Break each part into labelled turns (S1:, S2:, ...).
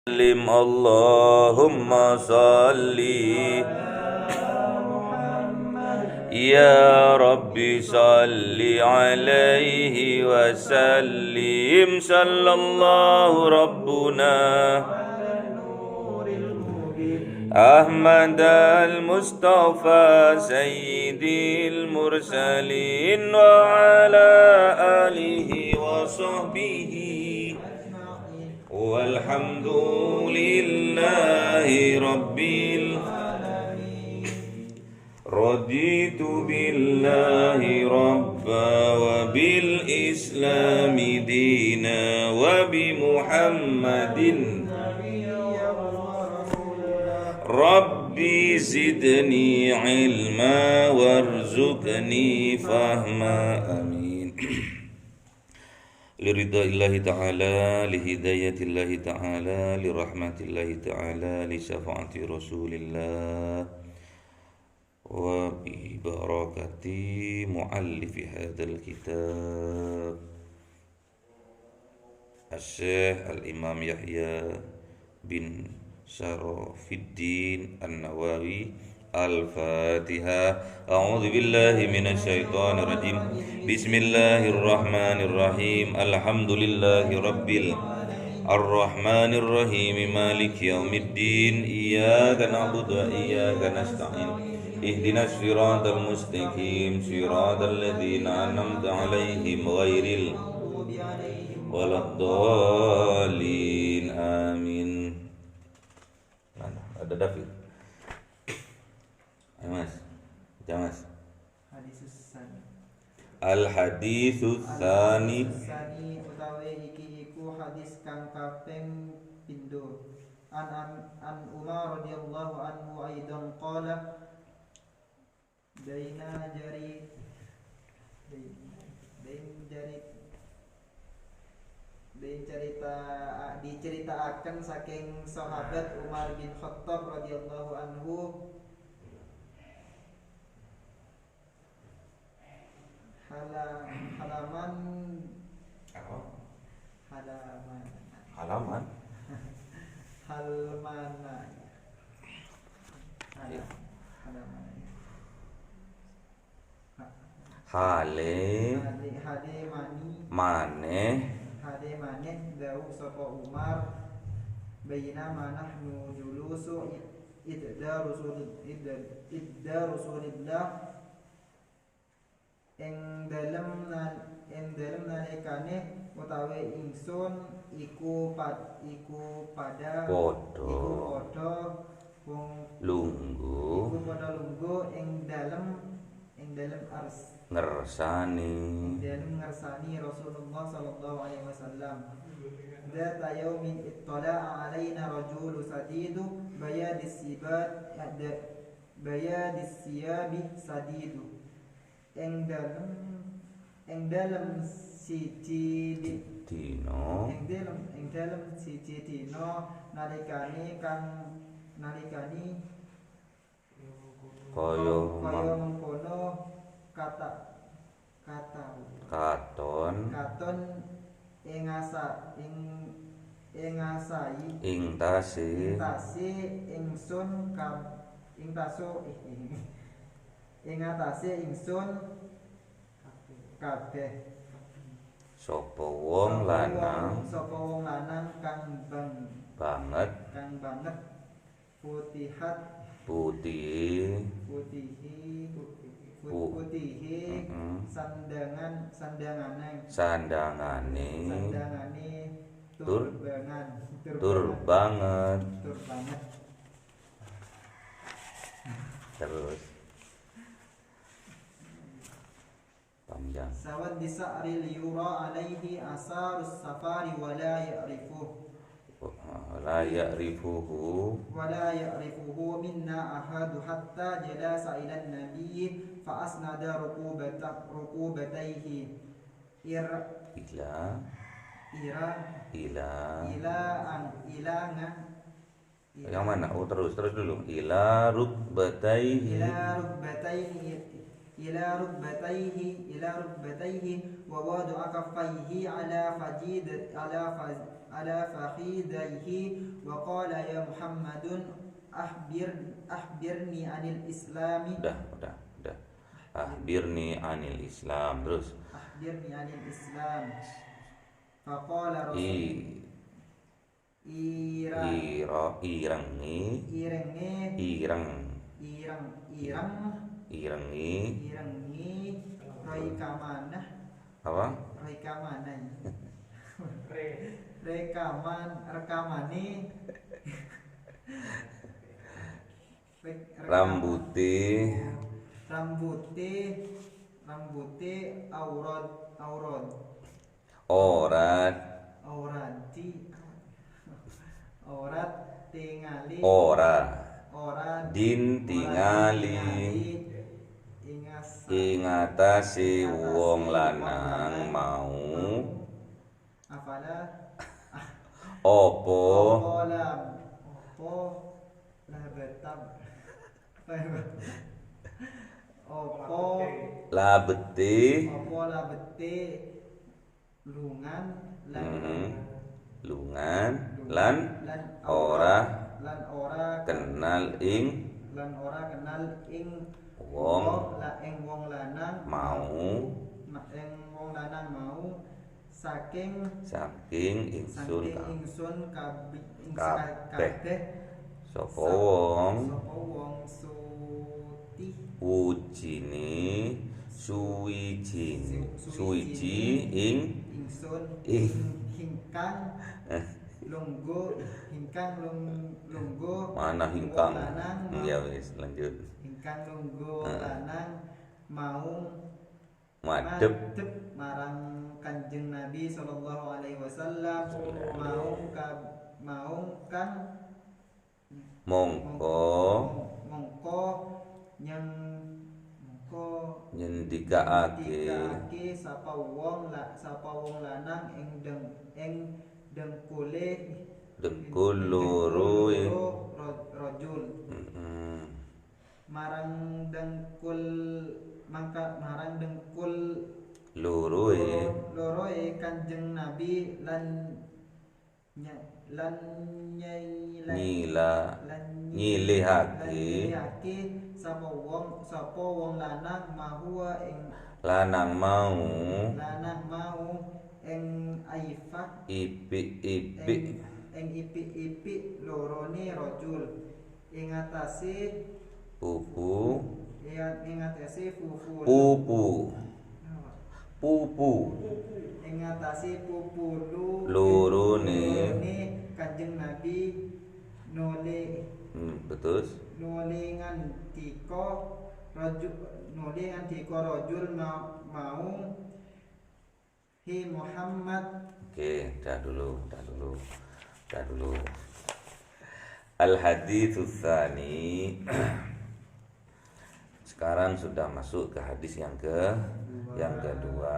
S1: Allahumma salli ya Rabbi salli alaihi wa sallim sallallahu rabbuna Ahmad al-Mustafa sayyidil mursalin wa ala alihi wa sahbihi walhamdulillahi rabbil raditu billahi rabba wa bil islami dina wa bi muhammadin rabbi zidni ilma warzuqni fahma amin. Liridaillahi ta'ala, lihidayatillahi ta'ala, lirahmatillahi ta'ala, lisyafaati rasulillah wa bi barakati muallifi hadal kitab Asy-Syaikh Al-Imam Yahya bin Syarafiddin An-Nawawi. Al-Fatihah. A'udzu billahi minasy syaithanir rajim. Bismillahirrahmanirrahim. Alhamdulillahi rabbil arrahmanir rahim maliki yaumiddin. Iyyaka na'budu wa iyyaka nasta'in. Ihdinas siratal mustaqim, siratal ladzina an'amta 'alaihim ghairil waladdallin. Amin. Mana? Ada David. Ayo Mas, baca Mas. Al-haditsus tsani
S2: utawi iki iku hadis kang kaping pindho. An Umar radhiyallahu anhu aidan qala diceritakan saking sahabat Umar bin Khattab radhiyallahu anhu halaman hade maneh dawuh sapa Umar bayna manahnu julusu idda Rasulillah ing dalem nalikane utawi ingsun iku padha wong lungguh ing dalem ngersani Rasulullah sallallahu alaihi wasallam. Dzata yaumin ittala'a alaina rajulu sadidu bayadis siyabi sadidu ing dalem siji dina nalikane kaya mengkono katon ing tase ingsun kabeh sapa wong lanang kang banget putih sandangane tur banget terus panjang sawad disa'ril yura alaihi asarus safari wala ya'rifuhu minna ahadu hatta jalasa ila an-nabiy fa asnada rukubatayhi yang mana? Terus dulu ila rukbatayhi إلى ركبتيه ووضع كفيه على فخذيه وقال يا محمد أخبرني عن الإسلام.
S1: Udah. Akhbirni anil Islam. Terus.
S2: أخبرني عن الإسلام. فقال رسول irangi rekamanah
S1: apa?
S2: rekamane rambute aurat tingali
S1: ingatasi wong lanang mau opo labete lungan lan ora kenal ing wong lanang mau saking ingsun kabeh sapa wong ujine suwiji ing lungguh mana hingkang ya wis lanjut
S2: hingkang lungguh lanang mau
S1: madhep
S2: marang Kanjeng Nabi sallallahu alaihi wasallam mongko nyendikaake sapa wong lanang ing dengkul loro rajul marang dengkul loroe Kanjeng Nabi lan nyilihake sapa wong lanang mau ing aifak ipik lorone rajul ing atase pupu ing atase pupu lorone Kanjeng Nabi
S1: betul
S2: nuli ngandika rajul mau hi Muhammad.
S1: Oke, dah dulu. Al-hadits tsani. Sekarang sudah masuk ke hadis yang kedua.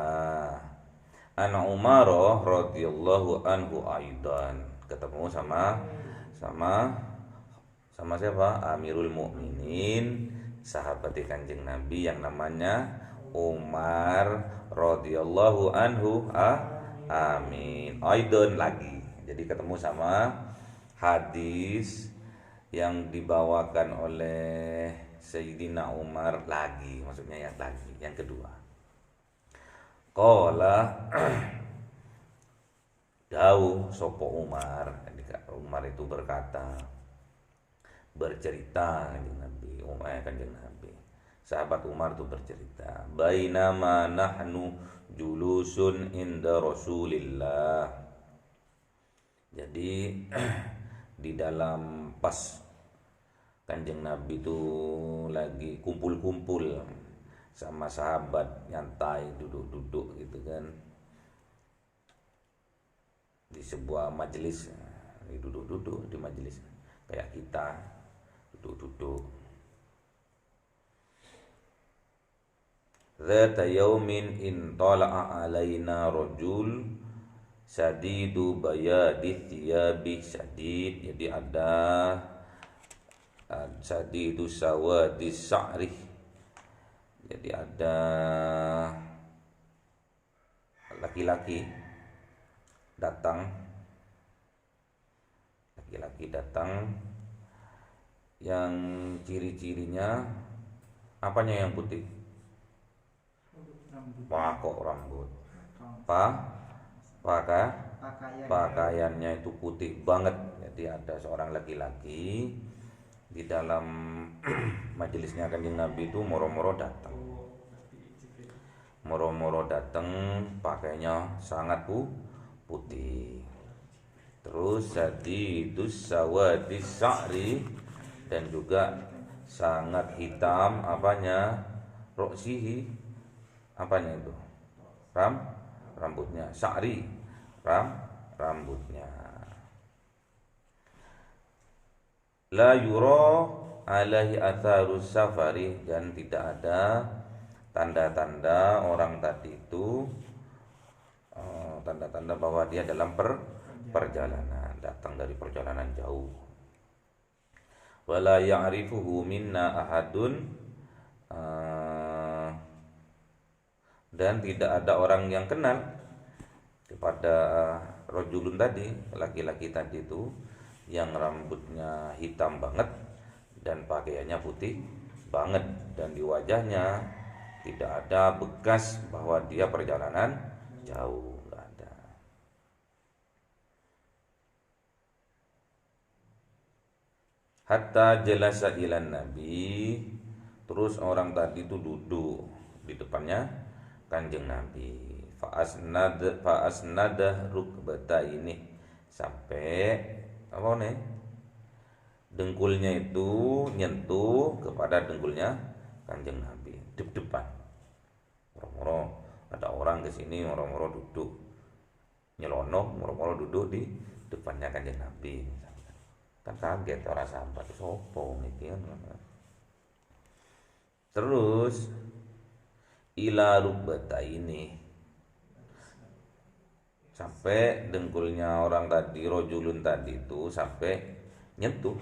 S1: An Umar radhiyallahu anhu aidan. Ketemu sama siapa? Amirul Mukminin, sahabat Kanjeng Nabi yang namanya Umar radhiyallahu anhu. Amin. Aidan lagi. Jadi ketemu sama hadis yang dibawakan oleh Sayyidina Umar lagi, maksudnya yang kedua. Qala dawuh sapa Umar. Umar itu bercerita Kanjeng Nabi. Sahabat Umar itu bercerita, bainama nahnu julusun inda Rasulillah. Jadi di dalam pas Kanjeng Nabi itu lagi kumpul-kumpul sama sahabat, nyantai duduk-duduk gitu kan, di sebuah majelis, duduk-duduk di majelis kayak kita duduk-duduk. Zata yaumin in tala'a alaina rajul sadidu bayadi thiyabi sadid. Jadi ada sadidu sawadi sa'rih. Jadi ada laki-laki datang, yang ciri-cirinya apanya yang putih? Pakok rambut. Pakaiannya itu putih banget. Jadi ada seorang laki-laki di dalam majelisnya Kanjeng Nabi itu moro-moro datang, pakainya sangat putih. Terus jadi itu sawadis sa'ri, dan juga sangat hitam apanya? Roksihi, apanya itu? Rambutnya. Sa'ri, rambutnya. La yura alaihi atharus safari, dan tidak ada tanda-tanda orang tadi itu, tanda-tanda bahwa dia dalam perjalanan, datang dari perjalanan jauh. Wala ya'rifuhu minna ahadun, dan tidak ada orang yang kenal kepada rajulun tadi, laki-laki tadi itu yang rambutnya hitam banget dan pakaiannya putih banget, dan di wajahnya tidak ada bekas bahwa dia perjalanan jauh, enggak ada. Hatta jalasa ilan Nabi, terus orang tadi itu duduk di depannya Kanjeng Nabi. Fa'asnada rukbataini, sampai apa nih? Dengkulnya itu nyentuh kepada dengkulnya Kanjeng Nabi, depan. Moro-moro ada orang ke sini, moro-moro duduk nyelonok, moro-moro duduk di depannya Kanjeng Nabi. Kan kaget orang sahabat, sopo iki kan. Terus ila rukbataini, sampai dengkulnya orang tadi, rojulun tadi itu sampai nyentuh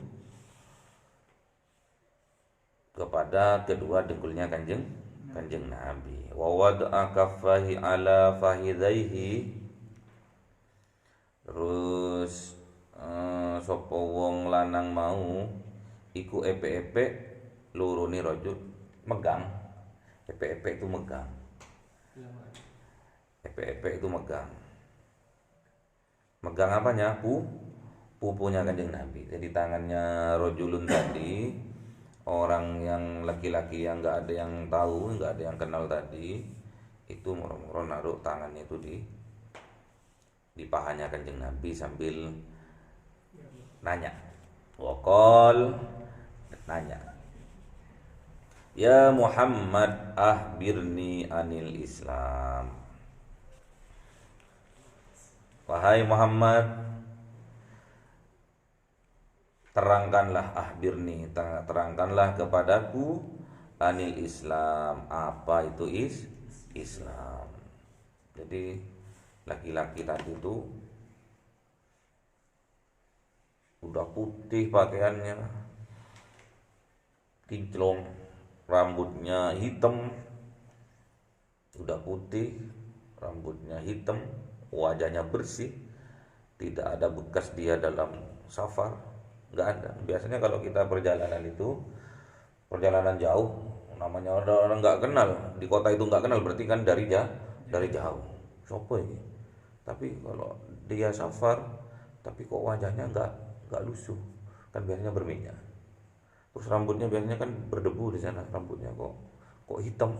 S1: kepada kedua dengkulnya kanjeng Nabi. Wa wada'a kaffahi ala fahidaihi, terus sapa wong lanang mau iku epe-epe lurune rajul megang. Epe-epe itu megang. Megang apanya? Pupunya kanjeng Nabi. Jadi tangannya rojulun tadi, orang yang laki-laki yang nggak ada yang tahu, nggak ada yang kenal tadi, itu moro-moro naruh tangannya itu di pahanya kanjeng Nabi sambil nanya. Waqal, nanya, ya Muhammad ahbirni anil Islam. Wahai Muhammad, terangkanlah, ahbirni, terangkanlah kepadaku anil Islam, apa itu Islam. Jadi laki-laki tadi itu udah putih pakaiannya, kinclong, rambutnya hitam, udah putih, rambutnya hitam, wajahnya bersih, tidak ada bekas dia dalam safar, nggak ada. Biasanya kalau kita perjalanan itu, perjalanan jauh, namanya orang nggak kenal, di kota itu nggak kenal, berarti kan dari jauh. Sopo ini? Tapi kalau dia safar, tapi kok wajahnya nggak lusuh, kan biasanya berminyak. Terus rambutnya biasanya kan berdebu di sana, rambutnya kok hitam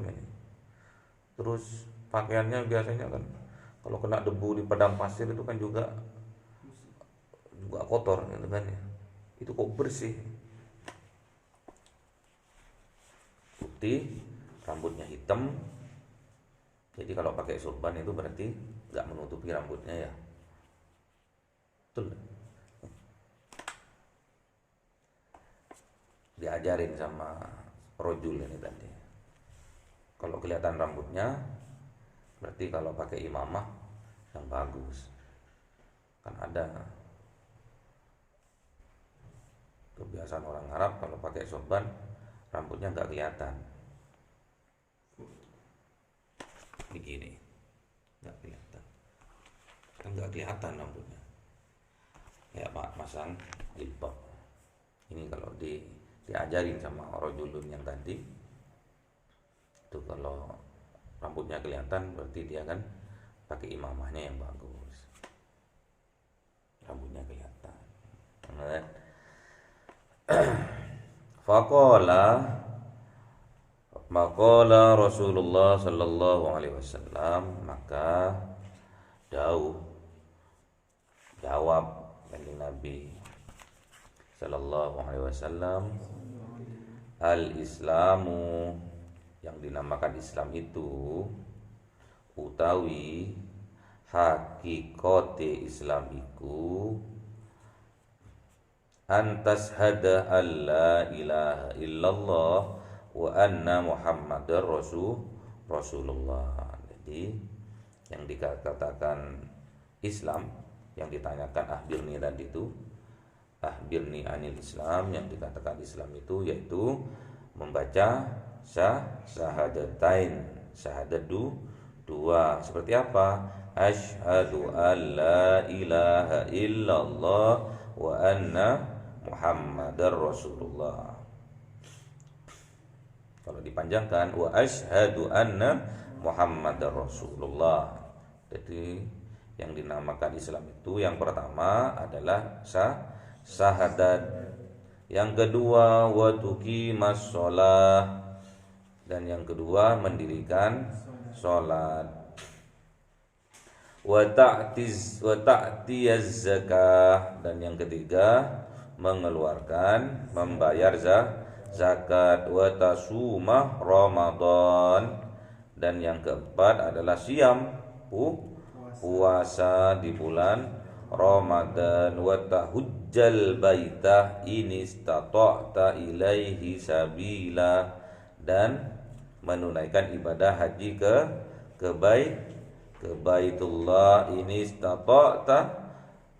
S1: ini. Terus pakaiannya biasanya kan kalau kena debu di padang pasir itu kan juga kotor gitu kan ya. Itu kok bersih, putih, rambutnya hitam. Jadi kalau pakai surban itu berarti nggak menutupi rambutnya ya. Betul. Diajarin sama rojul ini tadi. Kalau kelihatan rambutnya, berarti kalau pakai imamah yang bagus. Kan ada Kebiasaan orang Arab kalau pakai sorban rambutnya nggak kelihatan. Begini, nggak kelihatan. Kan nggak kelihatan rambutnya. Ya Pak, masang jilbab. Ini kalau diajarin sama rajulun yang tadi, itu kalau rambutnya kelihatan berarti dia kan pakai imamahnya yang bagus. Rambutnya kelihatan. Faqala maqala Rasulullah sallallahu alaihi wasallam, maka jawab kanjeng Nabi sallallahu alaihi wasallam, al-islamu, yang dinamakan Islam itu utawi hakikate Islam iku antas hada alla ilaha illallah wa anna muhammadar rasulullah. Jadi yang dikatakan Islam, yang ditanyakan ahbirni tadi itu, ahbirni anil Islam, yang dikatakan Islam itu yaitu membaca syahadatain, syahadat dua. Seperti apa? Asyhadu alla ilaha illallah wa anna Muhammadar Rasulullah. Kalau dipanjangkan wa asyhadu anna Muhammadar Rasulullah. Jadi yang dinamakan Islam itu yang pertama adalah syahadat. Yang kedua wa tuqimas shalah, dan yang kedua mendirikan salat. Wa ta'tiyaz zakah, dan yang ketiga mengeluarkan, membayar zakat. Wa tasuma Ramadan, dan yang keempat adalah siam, puasa di bulan Ramadan. Wa tahujjal baitah in istata'ta ilaihi sabila, dan menunaikan ibadah haji ke Baitullah ini istata'ta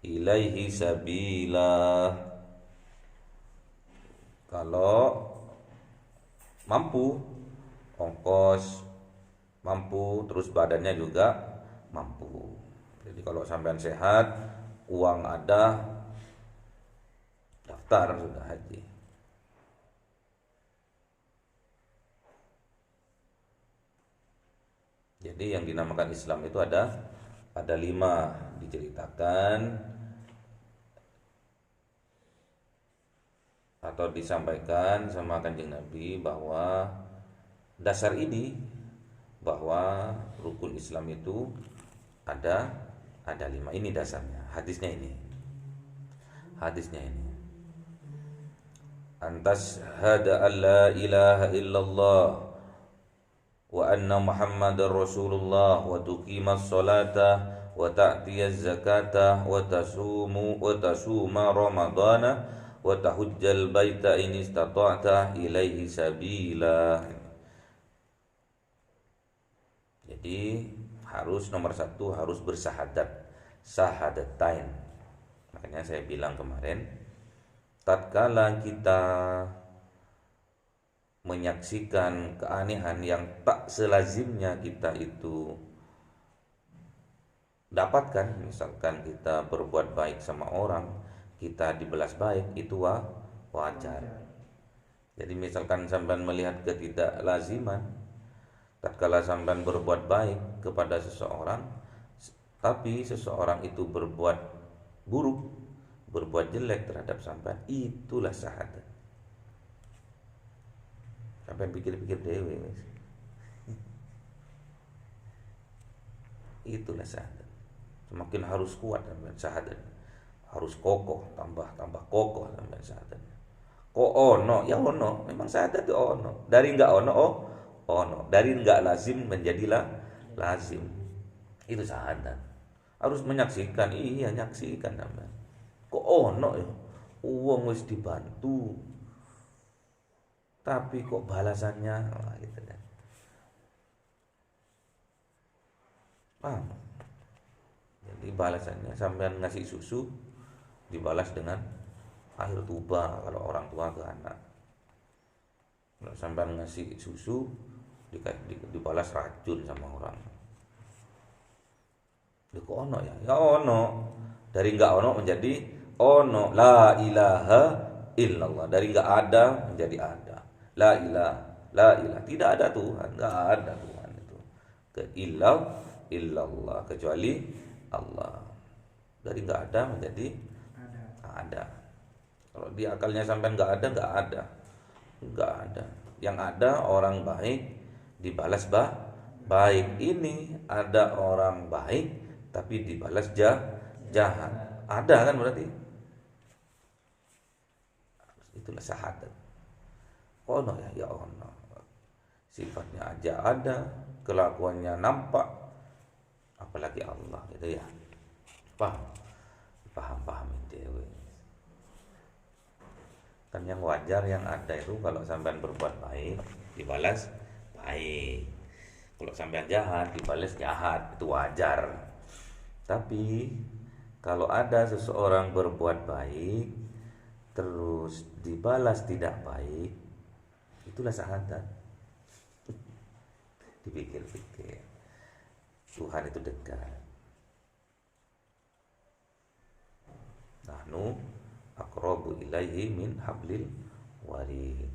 S1: ilaihi sabila. Kalau mampu, ongkos mampu, terus badannya juga mampu. Jadi kalau sampean sehat, uang ada, daftar sudah haji. Jadi yang dinamakan Islam itu ada 5 diceritakan atau disampaikan sama kanjeng Nabi bahwa dasar ini, bahwa rukun Islam itu ada 5. Ini dasarnya. Hadisnya ini. Antas hada alla ilaha illallah wa anna Muhammadar Rasulullah wa tuqimas salata wa ta'tiyaz zakata wa tasuma ramadana wa tahujjal baita in istata'ta ilaihi sabila. Jadi harus nomor 1 harus bersyahadat, syahadatain. Makanya saya bilang kemarin, tatkala kita menyaksikan keanehan yang tak selazimnya kita itu dapatkan, misalkan kita berbuat baik sama orang, kita dibelas baik, itu wajar. Jadi misalkan sampean melihat ketidaklaziman, tatkala sampean berbuat baik kepada seseorang, tapi seseorang itu berbuat buruk, berbuat jelek terhadap sampean, itulah syahadat. Sampai pikir-pikir dewe, itulah syahadat. Semakin harus kuat sampean syahadat, harus kokoh, tambah kokoh sampean syahadat. Kok ono, ya ono, memang syahadat itu ono. Dari enggak ono, ono. Dari enggak lazim menjadilah lazim. Itu syahadat. Harus menyaksikan, iya nyaksikan sampean. Kok ono ya? Uang wis dibantu, tapi kok balasannya gitu kan. Paham? Jadi balasannya sampean ngasih susu dibalas dengan air tuba kalau orang tua ke anak. Kalau sampai ngasih susu dibalas racun sama orang. Kok ono ya? Ya ono. Dari enggak ono menjadi ono. La ilaha illallah. Dari enggak ada menjadi ada. La ilaha, la ilaha. Tidak ada Tuhan, enggak ada Tuhan itu. Illallah, kecuali Allah. Dari enggak ada menjadi ada. Kalau di akalnya sampai enggak ada, enggak ada. Enggak ada. Yang ada orang baik dibalas baik. Ini ada orang baik tapi dibalas jahat. Ada kan berarti? Itulah syahadat. Ono ya ono. Sifatnya aja ada, kelakuannya nampak, apalagi Allah gitu ya. Paham itu. Kan yang wajar yang ada itu kalau sampean berbuat baik dibalas baik. Kalau sampean jahat dibalas jahat, itu wajar. Tapi kalau ada seseorang berbuat baik terus dibalas tidak baik, itulah syahadat. Dipikir-pikir, Tuhan itu dekat. Nahnu aqrabu ilaihi min hablil warid.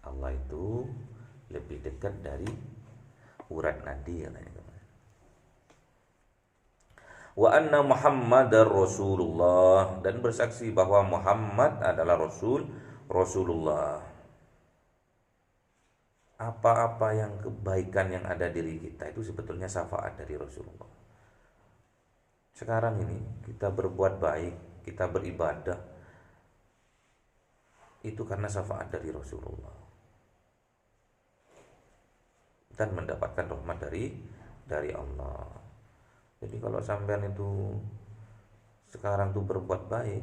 S1: Allah itu lebih dekat dari urat nadi katanya. Wa anna Muhammadar Rasulullah, dan bersaksi bahwa Muhammad adalah Rasulullah. Apa-apa yang kebaikan yang ada diri kita itu sebetulnya syafaat dari Rasulullah. Sekarang ini kita berbuat baik, kita beribadah, itu karena syafaat dari Rasulullah dan mendapatkan rahmat dari Allah. Jadi kalau sampean itu sekarang tuh berbuat baik,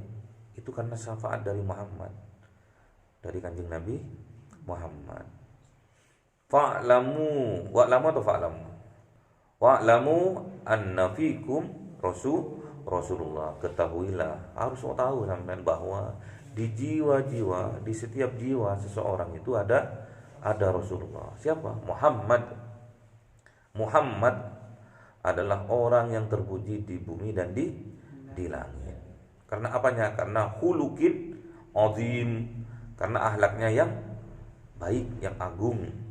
S1: itu karena syafaat dari Muhammad, dari Kanjeng Nabi Muhammad. Fa'lamu, wa'lamu atau fa'lamu? Wa'lamu anna fikum Rasulullah. Ketahuilah, harus tahu sampean bahwa di jiwa-jiwa, di setiap jiwa seseorang itu ada Rasulullah. Siapa? Muhammad adalah orang yang terpuji di bumi dan di langit. Karena apanya? Karena khuluqin azim, karena akhlaknya yang baik, yang agung.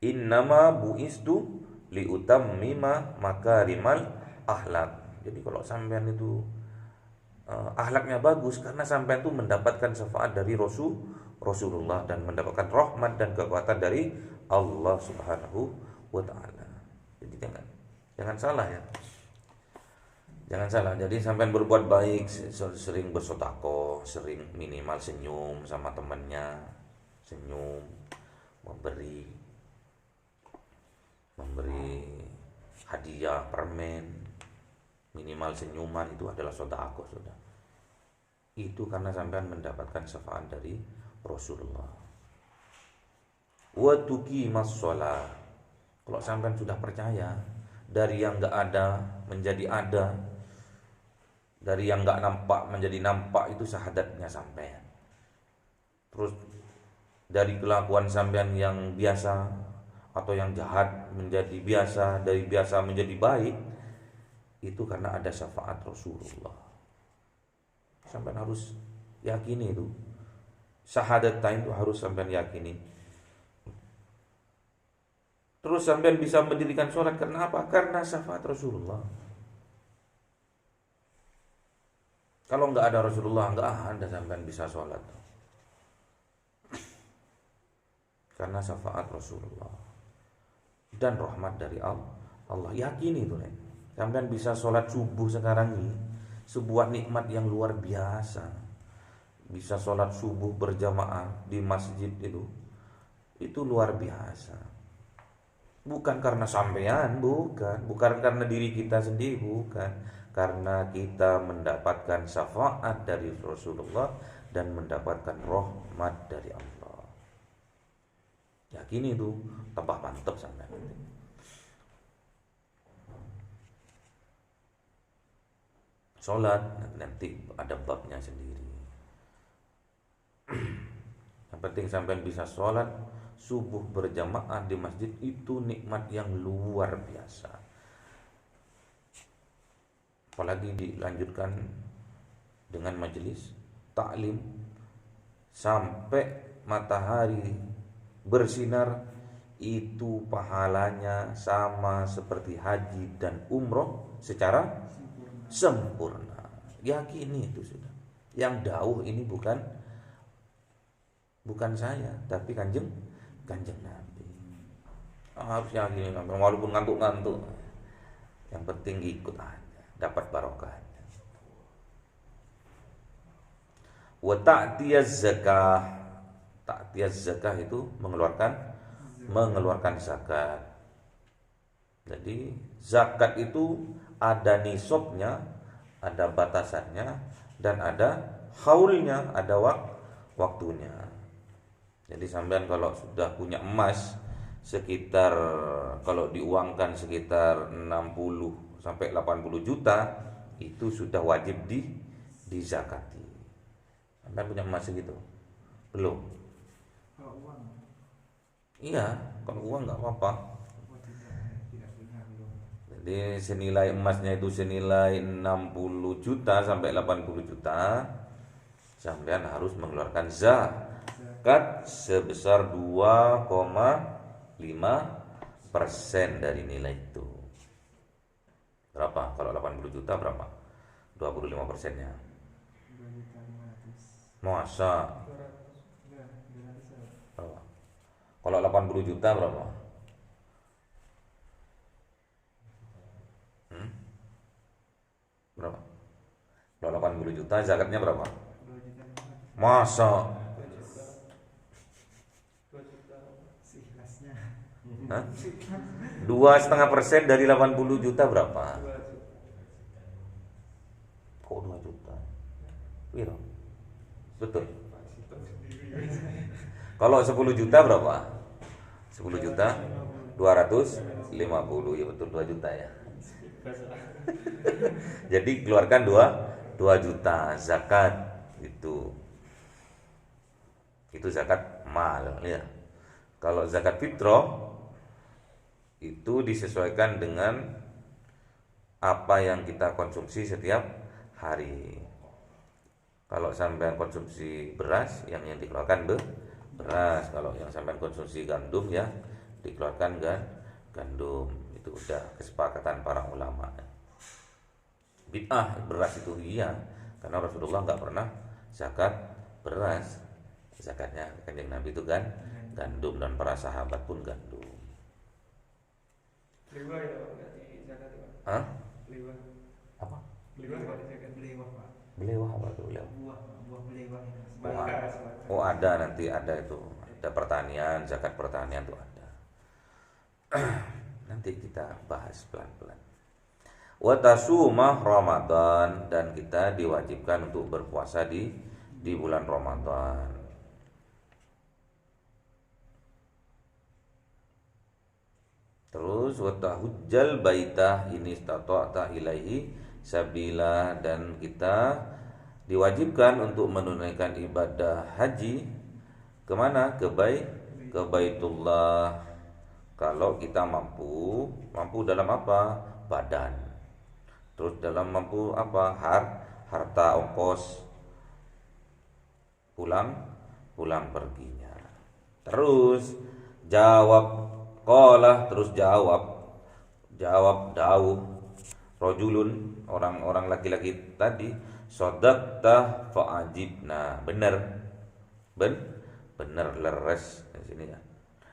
S1: Innama bu'istu liutammima makarimal akhlak. Jadi kalau sampean itu akhlaknya bagus, karena sampean itu mendapatkan syafaat dari Rasulullah dan mendapatkan rahmat dan kekuatan dari Allah Subhanahu wa taala. Jadi jangan salah ya. Jangan salah. Jadi sampean berbuat baik, sering bersedekah, sering minimal senyum sama temannya, senyum, memberi hadiah, permen, minimal senyuman, itu adalah sedekah, sudah. Itu karena sampean mendapatkan syafaat dari Rasulullah. Wa tuqimas shalah. Kalau sampean sudah percaya, dari yang enggak ada menjadi ada, dari yang enggak nampak menjadi nampak, itu syahadatnya sampean. Terus dari kelakuan sampean yang biasa atau yang jahat menjadi biasa, dari biasa menjadi baik, itu karena ada syafaat Rasulullah. Sampean harus yakini itu. Syahadatain itu harus sampean yakini. Terus sampean bisa mendirikan sholat karena apa? Karena syafaat Rasulullah. Kalau enggak ada Rasulullah, enggak ada sampean bisa sholat. Karena syafaat Rasulullah dan rahmat dari Allah. Yakini itu, nih. Sampean bisa sholat subuh sekarang ini, sebuah nikmat yang luar biasa. Bisa sholat subuh berjamaah di masjid itu luar biasa. Bukan karena sampean, bukan karena diri kita sendiri, bukan. Karena kita mendapatkan syafaat dari Rasulullah dan mendapatkan rahmat dari Allah. Yakin itu, tambah mantap sampean. sholat nanti ada babnya sendiri. Yang penting sampai bisa sholat subuh berjamaah di masjid itu nikmat yang luar biasa. Apalagi dilanjutkan dengan majelis taklim sampai matahari bersinar, itu pahalanya sama seperti haji dan umroh secara sempurna. Yakini itu sudah. Yang dauh ini bukan saya, tapi kanjeng Nabi. Harus yakini, walaupun ngantuk-ngantuk, yang penting ikut aja, dapat barokahnya. Wa ta'tiyaz zakah. Ta'tiyaz zakah itu mengeluarkan zakat. Jadi zakat itu ada nisabnya, ada batasannya, dan ada haulnya, ada waktunya. Jadi sampean kalau sudah punya emas sekitar, kalau diuangkan sekitar 60 sampai 80 juta, itu sudah wajib dizakati. Sampean punya emas segitu? Belum?
S2: Kalau uang?
S1: Iya, kalau uang nggak apa-apa.
S2: Oh, tidak punya, belum.
S1: Jadi senilai emasnya itu senilai 60 juta sampai 80 juta, sampean harus mengeluarkan zakat sebesar 2,5% dari nilai itu. Berapa? Kalau 80 juta berapa? 25%-nya.
S2: 2.500.000.
S1: Masa?
S2: 200. Enggak, 200.
S1: Berapa? Kalau 80 juta berapa? Berapa? Kalau 80 juta zakatnya berapa?
S2: 2.500.000.
S1: Masa?
S2: 2 juta. Seikhlasnya.
S1: Hah? 2,5% dari 80 juta berapa?
S2: 2 juta.
S1: Kok 2 juta? Piro? Betul. Kalau 10 juta berapa? 10 juta 250. Ya betul, 2 juta ya. Jadi keluarkan 2 juta zakat itu zakat mal ya. Kalau zakat fitrah itu disesuaikan dengan apa yang kita konsumsi setiap hari. Kalau sampean konsumsi beras, yang dikeluarkan beras. Kalau yang sampean konsumsi gandum, ya dikeluarkan gandum. Itu udah kesepakatan para ulama. Bid'ah beras itu iya, karena Rasulullah nggak pernah zakat beras. Zakatnya Kanjeng Nabi itu kan gandum, dan para sahabat pun gandum.
S2: Belewah ya Pak, berarti zakat Pak.
S1: Hah?
S2: Belewah.
S1: Apa?
S2: Belewah Pak, zakat belewah Pak.
S1: Belewah apa tuh belewah?
S2: Buah Pak, buah belewah ini.
S1: Oh ada, nanti ada itu. Ada pertanian, zakat pertanian tuh ada. Nanti kita bahas pelan-pelan. Wa tasumah Ramadan, dan kita diwajibkan untuk berpuasa di bulan Ramadan. Terus wa tahujjal baitah ini istata'ta ilaihi sabila, dan kita diwajibkan untuk menunaikan ibadah haji kemana? Ke Baitullah. Kalau kita mampu dalam apa? Badan. Terus dalam mampu apa? Harta, ongkos pulang perginya. Terus jawab qala, terus jawab dawuh rajulun, orang laki-laki tadi, shadaqta fa'ajibna, bener leres di sini ya.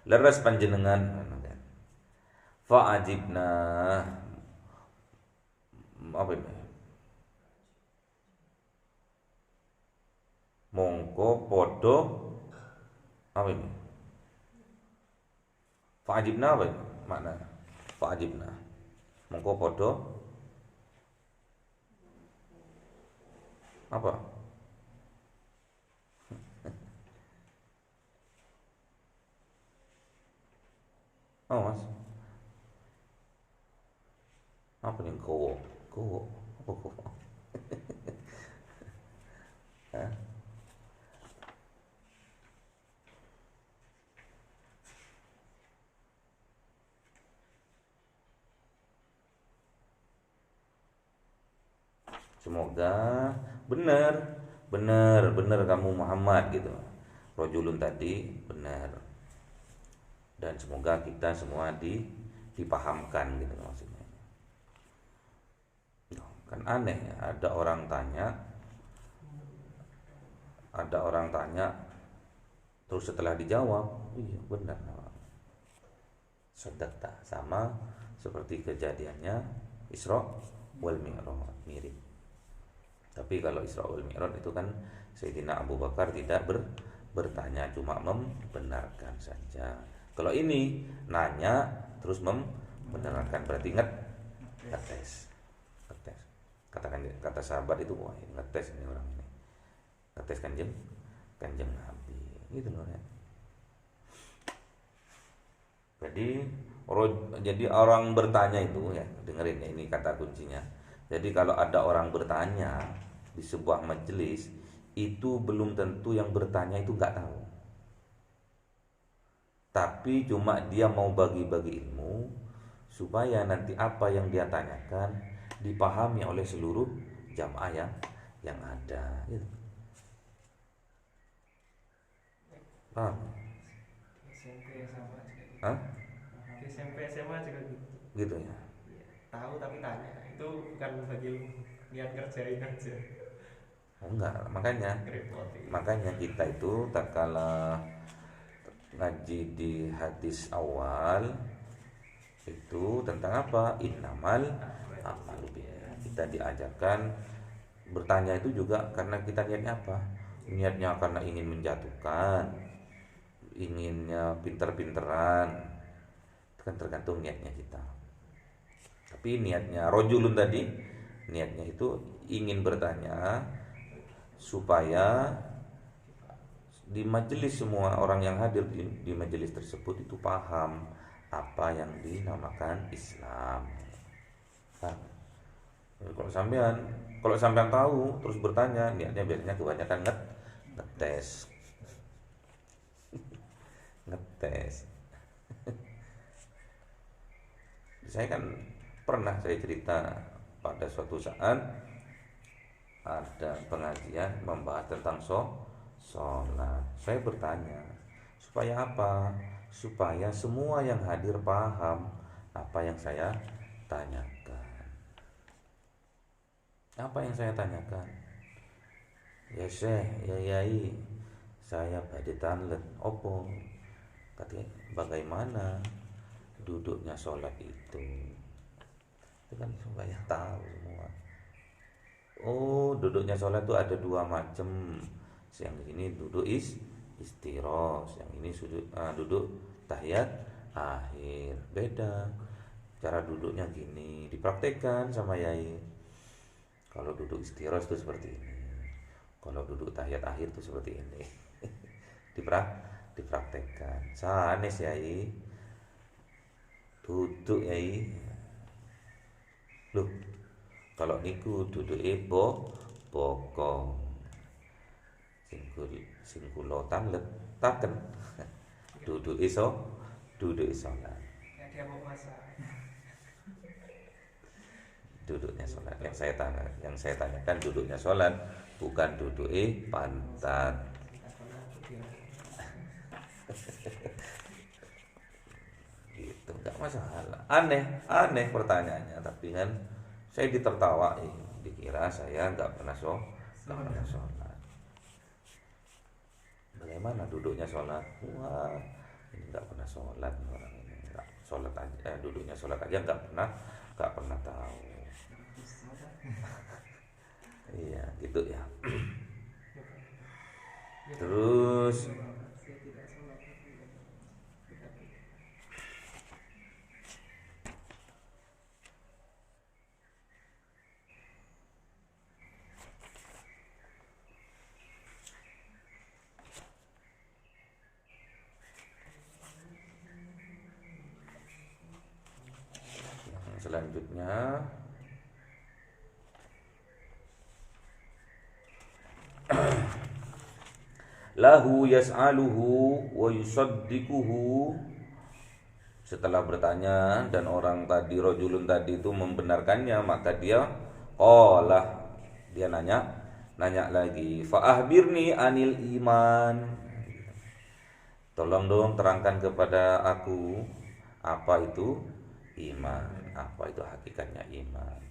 S1: Leres panjenengan. Fa'ajibna apa ini? Mongko podo apa ini? Fa'ajibna apa ini? Makna fa'ajibna. Mongko podo apa? Oh mas, apa nih kowo? Apa kowo? Hah? Semoga benar, benar kamu Muhammad gitu. Rojulun tadi benar. Dan semoga kita semua dipahamkan gitu maksudnya. Kan aneh ya, ada orang tanya terus setelah dijawab, iya benar. Sadaqta, sama seperti kejadiannya Isra wal Mi'raj, mirip. Tapi kalau Isra wal Mi'raj itu kan Sayyidina Abu Bakar tidak bertanya, cuma membenarkan saja. Kalau ini nanya terus membenarkan, berarti ngetes. Katakan kata sahabat itu, wah ngetes ini orang ini. Ngetes kanjeng Nabi. Gitu loh ya. Jadi orang bertanya itu ya, dengerin ya, ini kata kuncinya. Jadi kalau ada orang bertanya di sebuah majelis, itu belum tentu yang bertanya itu nggak tahu. Tapi cuma dia mau bagi-bagi ilmu supaya nanti apa yang dia tanyakan dipahami oleh seluruh jamaah yang ada. Gitu. Paham?
S2: SMP sama juga gitu.
S1: Hah?
S2: SMP SMA juga gitu.
S1: Gitu ya.
S2: Tahu tapi tanya. Itu bukan bagi niat kerjain aja.
S1: Oh, enggak, makanya kita itu tak kala ngaji di hadis awal itu tentang apa? Innamal a'malu binniyat. Kita diajarkan bertanya itu juga karena kita niatnya apa? Niatnya karena ingin menjatuhkan, inginnya pinter-pinteran. Itu kan tergantung niatnya kita. Tapi niatnya rojulun tadi, niatnya itu ingin bertanya supaya di majelis semua orang yang hadir di majelis tersebut itu paham apa yang dinamakan Islam. Nah, kalau sampean tahu terus bertanya, niatnya biasanya kebanyakan ngetes. Ngetes. Saya kan pernah saya cerita pada suatu saat ada pengajian membahas tentang sholat. Saya bertanya, supaya apa? Supaya semua yang hadir paham apa yang saya tanyakan. Apa yang saya tanyakan? Ya Syekh, ya Yai, saya badhe tanlet. Opo? Katanya, bagaimana duduknya sholat itu? Itu kan supaya tahu semua. Oh, duduknya sholat itu ada dua macam. Yang ini duduk istiros, yang ini duduk tahiyat akhir. Beda. Cara duduknya gini, dipraktekkan sama Yai. Kalau duduk istiros itu seperti ini. Kalau duduk tahiyat akhir itu seperti ini. Dipraktekkan. Sanes Yai. Duduk Yai. Loh, kalau niku duduk bokong. Sing kula tanletaken duduk sholat.
S2: Dia mau masak.
S1: Duduknya sholat. Yang saya tanyakan duduknya sholat, bukan duduk pantat. Gitu, nggak masalah. Aneh pertanyaannya, tapi kan saya ditertawai, dikira saya nggak pernah sholat. Bagaimana duduknya sholat? Wah, ini nggak pernah sholat orang ini, nggak sholat aja, duduknya sholat aja nggak pernah tahu. Iya, gitu ya. Terus selanjutnya lahu yas'aluhu wa yusaddiquhu. Setelah bertanya dan orang tadi, rajulun tadi itu membenarkannya, maka dia qala, dia nanya lagi, fa ahbirni anil iman, tolong dong terangkan kepada aku apa itu iman, apa itu hakikatnya iman.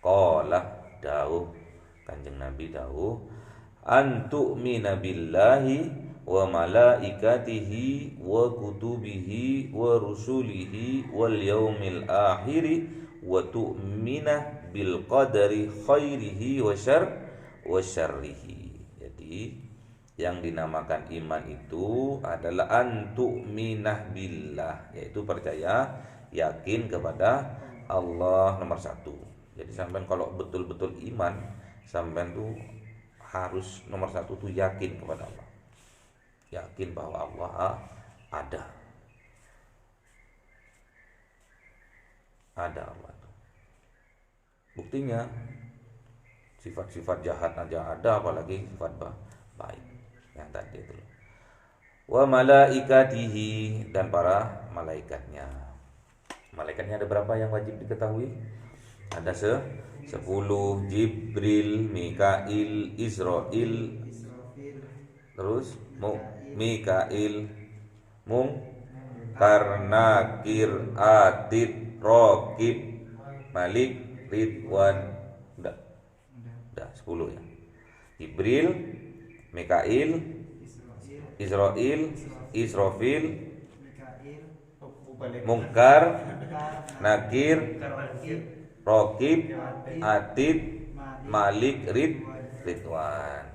S1: Qala, dawuh Kanjeng Nabi dawuh, antu'mina billahi wa malaikatihi wa kutubihi wa rusulihi wal yaumil akhiri wa tu'mina bil qadari khairihi wa syarrihi. Jadi yang dinamakan iman itu adalah antu'minah billah, yaitu percaya, yakin kepada Allah nomor satu. Jadi sampean kalau betul-betul iman, sampean tuh harus nomor satu tuh yakin kepada Allah, yakin bahwa Allah ada Allah. Buktinya sifat-sifat jahat aja ada, apalagi sifat baik yang tadi itu. Wa malaikatihi, dan para malaikatnya. Malaikatnya ada berapa yang wajib diketahui? Ada 10. Jibril, Mikail, Israil, terus Mikail, Munkar, Nakir, Atid, Raqib, Malik, Ridwan. Udah 10 ya. Jibril, Mikail, Israil, Israfil, Munkar, Nakir, Raqib, Atid, Malik, Ridwan.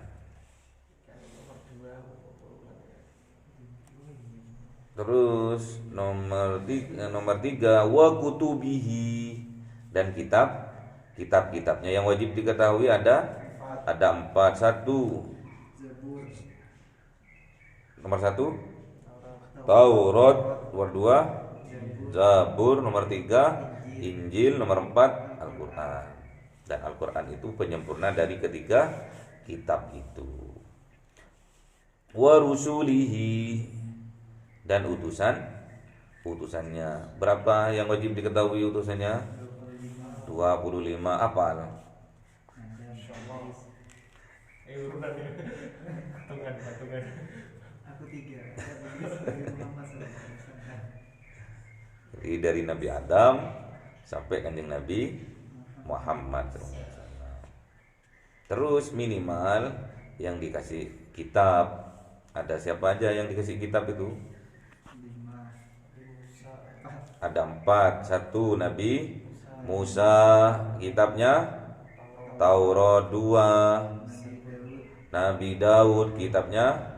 S1: Terus nomor 3 wa kutubihi, dan kitabnya yang wajib diketahui ada 4. 1, nomor 1 Taurat, nomor 2 Zabur, nomor 3 Injil, nomor 4 Al-Quran. Dan Al-Quran itu penyempurna dari ketiga kitab itu. Wa rusulihi, dan utusannya. Berapa yang wajib diketahui utusannya? 25. Apal?
S2: Aku 3.
S1: Jadi dari Nabi Adam sampai Kanjeng Nabi Muhammad SAW. Terus minimal yang dikasih kitab, ada siapa aja yang dikasih kitab itu? Ada 4. 1 Nabi Musa, kitabnya Taurat. 2 Nabi Daud, kitabnya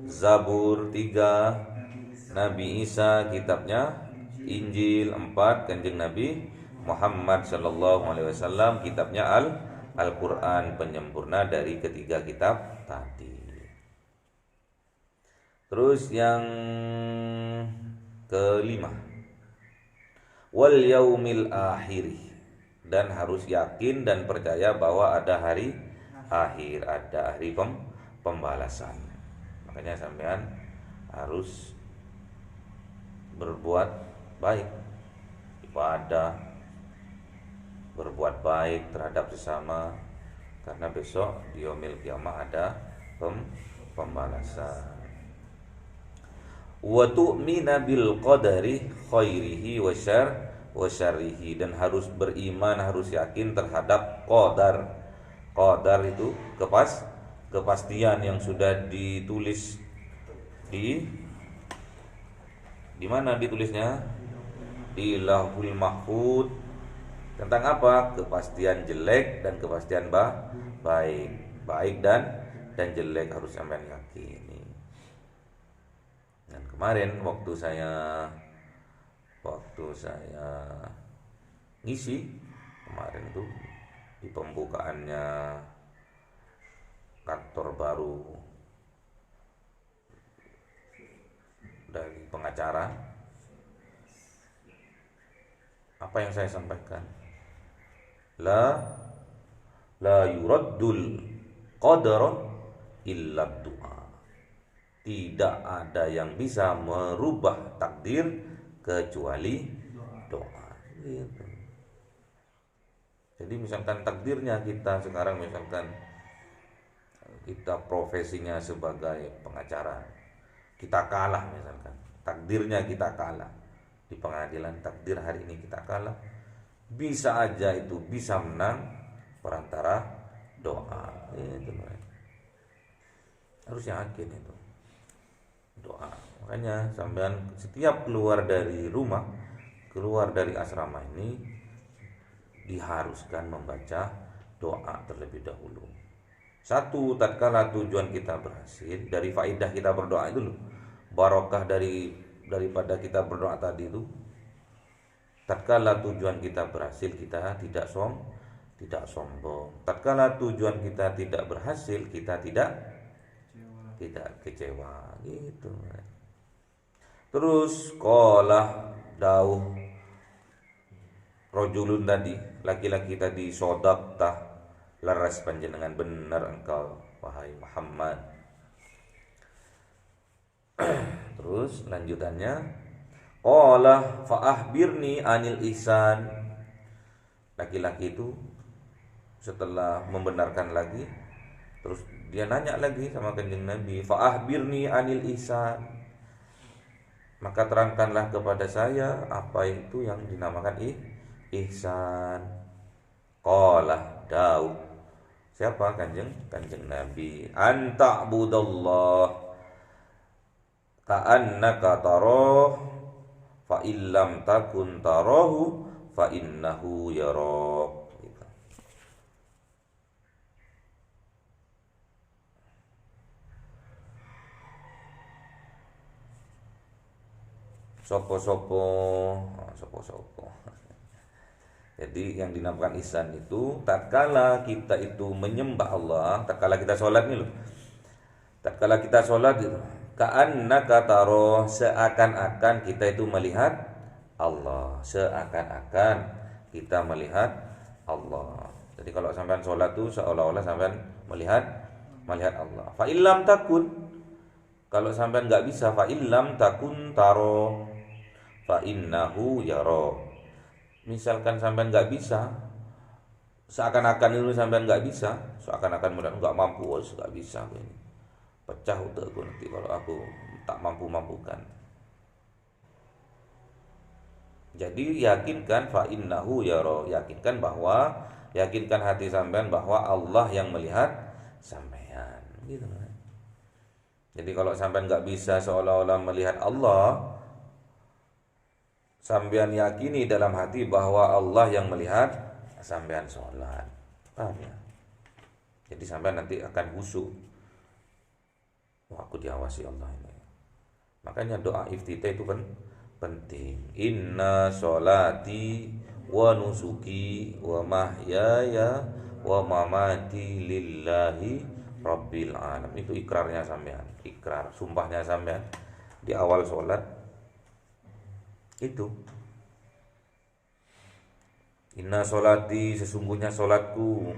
S1: Zabur. 3 Nabi Isa, kitabnya Injil. 4 Kanjeng Nabi Muhammad sallallahu alaihi wasallam, kitabnya Al-Quran, penyempurna dari ketiga kitab tadi. Terus yang kelima, wal yaumil akhir, dan harus yakin dan percaya bahwa ada hari akhir, ada hari pembalasan. Makanya sampean harus berbuat baik, ibadah, berbuat baik terhadap sesama, karena besok di yaumil kiamah ada pembalasan. Wa tu'mina bil qadari khairihi wa syarrihi, dan harus beriman, harus yakin terhadap qadar. Qadar itu kepastian yang sudah ditulis di mana ditulisnya? Di Lauhul Mahfuz. Tentang apa? Kepastian jelek dan kepastian baik. Baik dan jelek harus sampean yakini. Dan kemarin waktu saya ngisi kemarin tuh di pembukaannya kantor baru dari pengacara, apa yang saya sampaikan? La yuraddul qadar illa du'a. Tidak ada yang bisa merubah takdir kecuali doa. Gitu. Jadi misalkan takdirnya kita sekarang, misalkan kita profesinya sebagai pengacara, kita kalah misalkan, takdirnya kita kalah di pengadilan, takdir hari ini kita kalah, bisa aja itu bisa menang perantara doa. Itu harus yakin itu doa. Makanya sampean setiap keluar dari rumah, keluar dari asrama ini, diharuskan membaca doa terlebih dahulu. Satu, tatkala tujuan kita berhasil, dari faidah kita berdoa itu loh, barokah daripada kita berdoa tadi itu, tatkala tujuan kita berhasil, kita tidak sombong. Tatkala tujuan kita tidak berhasil, kita tidak kecewa gitu. Terus qala dauh rojulun tadi, laki-laki tadi, sodaqtah, laras panjenengan, benar engkau wahai Muhammad. Terus lanjutannya, qala fa ahbirni anil ihsan. Laki-laki itu setelah membenarkan lagi, terus dia nanya lagi sama kanjeng Nabi, fa ahbirni anil ihsan, maka terangkanlah kepada saya apa itu yang dinamakan ihsan. Qala Daud, siapa kanjeng Nabi, anta budallah ka'annaka tarah fa illam takun tarahu fa innahu yarak. Sopo-sopo. Jadi yang dinamakan ihsan itu tatkala kita itu menyembah Allah, tatkala kita sholat nih loh. Tatkala kita sholat itu, ka'annaka taro, seakan-akan kita itu melihat Allah, seakan-akan kita melihat Allah. Jadi kalau sampean sholat tuh seolah-olah sampean melihat Allah. Fa illam takun, kalau sampean nggak bisa, fa illam takun taro fa innahu yara. Misalkan sampean nggak bisa, seakan-akan itu sampean nggak bisa, seakan-akan mudah nggak mampu, nggak bisa ini, pecah utekku nanti kalau aku tak mampu-mampukan. Jadi yakinkan fa innahu yara, yakinkan hati sampean bahwa Allah yang melihat sampean, gitu. Jadi kalau sampean nggak bisa seolah-olah melihat Allah, sampean yakini dalam hati bahwa Allah yang melihat sampean sholat. Paham ya? Jadi sampean nanti akan khusyuk. Wah, aku diawasi Allah ini. Makanya doa iftitah itu penting. Inna sholati wa nusuki wa mahyaya wa mamati lillahi rabbil alamin. Itu ikrarnya sampean, ikrar, sumpahnya sampean di awal sholat. Itu inna sholati, sesungguhnya sholatku,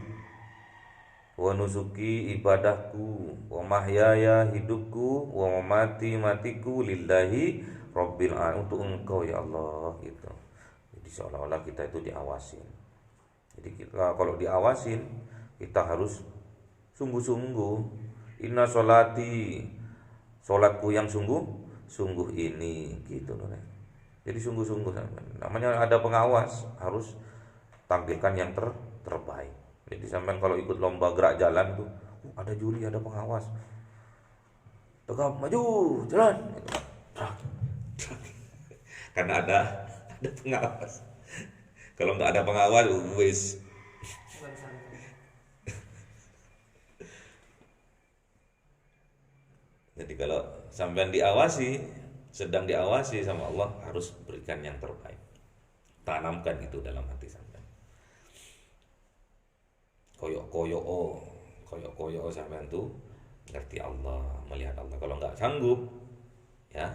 S1: wa nusuki, ibadahku, wa mahyaya, hidupku, wa mamati, matiku, lillahi rabbil alamin, untuk engkau ya Allah, gitu. Jadi seolah-olah kita itu diawasin. Jadi kita kalau diawasin, kita harus sungguh-sungguh. Inna sholati, sholatku yang sungguh ini, gitu loh. Jadi sungguh-sungguh, namanya ada pengawas, harus tampilkan yang terbaik. Jadi sampean kalau ikut lomba gerak jalan tuh, ada juri, ada pengawas, tegap, maju, jalan, karena ada pengawas. Kalau nggak ada pengawas, wis. Jadi kalau sampean diawasi, sedang diawasi sama Allah, harus berikan yang terbaik. Tanamkan itu dalam hati sampean. Koyok sampean tuh ngerti Allah, melihat Allah. Kalau nggak sanggup, ya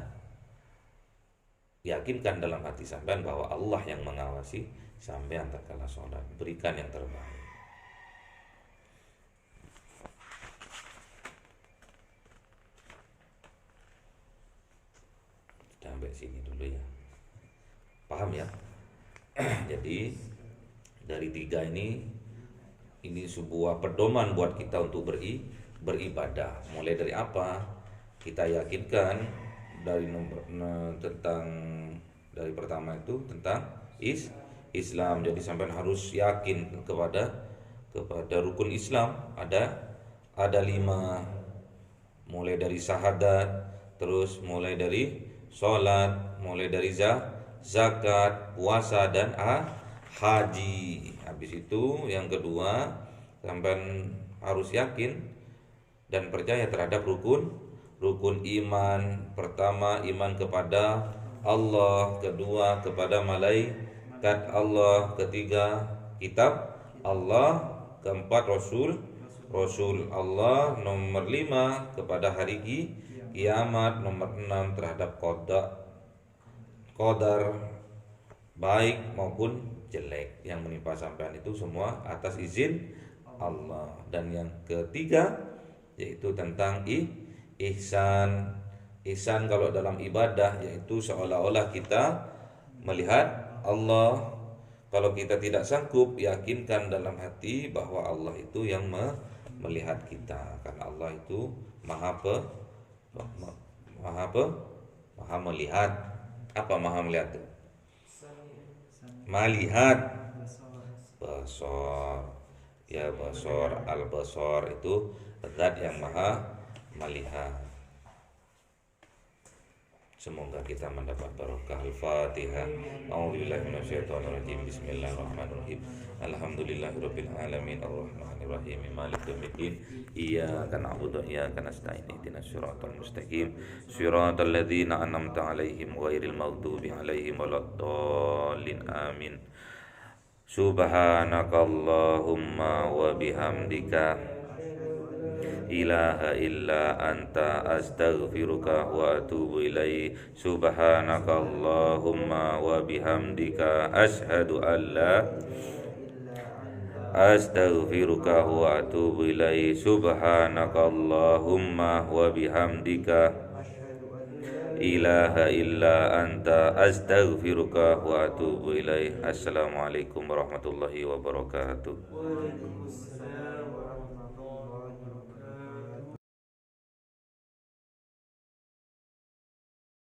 S1: yakinkan dalam hati sampean bahwa Allah yang mengawasi sampean tatkala sholat. Berikan yang terbaik. sampai sini dulu ya. Paham ya? Jadi dari 3 ini sebuah pedoman buat kita untuk beribadah. Mulai dari apa? Kita yakinkan dari pertama itu tentang Islam. Jadi sampai harus yakin kepada rukun Islam. Ada 5, mulai dari syahadat, terus mulai dari sholat, mulai dari zakat, puasa, dan haji. Habis itu yang kedua, sampai harus yakin dan percaya terhadap rukun iman. Pertama, iman kepada Allah. Kedua, kepada malaikat Allah. Ketiga, kitab Allah. Keempat, Rasul Allah. Nomor 5, kepada hari kiamat. Nomor 6, terhadap qadar baik maupun jelek yang menimpa sampean itu semua atas izin Allah. Dan yang ketiga yaitu tentang ihsan. Ihsan kalau dalam ibadah yaitu seolah-olah kita melihat Allah. Kalau kita tidak sanggup, yakinkan dalam hati bahwa Allah itu yang melihat kita, karena Allah itu maha melihat. Apa maha melihat itu? Melihat basor. Ya, basor, al-basor itu zat yang maha melihat. Semoga kita mendapat barokah. Al-Fatihah. A'udzubillahi minasyaitonirrajim. Bismillahirrahmanirrahim. Alhamdulillahirabbil alamin arrahmanirrahim maliki yaumiddin. Iyyaka na'budu wa iyyaka nasta'in. Ihdinas siratal mustaqim. Siratal ladzina an'amta 'alaihim ghairil maghdubi 'alaihim waladdallin. Amin. Subhanakallahumma wa bihamdika ilaha illa anta astaghfiruka wa atubu ilaik. Subhanakallahumma wa bihamdika asyhadu an la astaghfiruka wa atubu ilaik. Subhanakallahumma wa bihamdika ilaha illa anta astaghfiruka wa atubu ilaik. Assalamualaikum warahmatullahi wabarakatuh.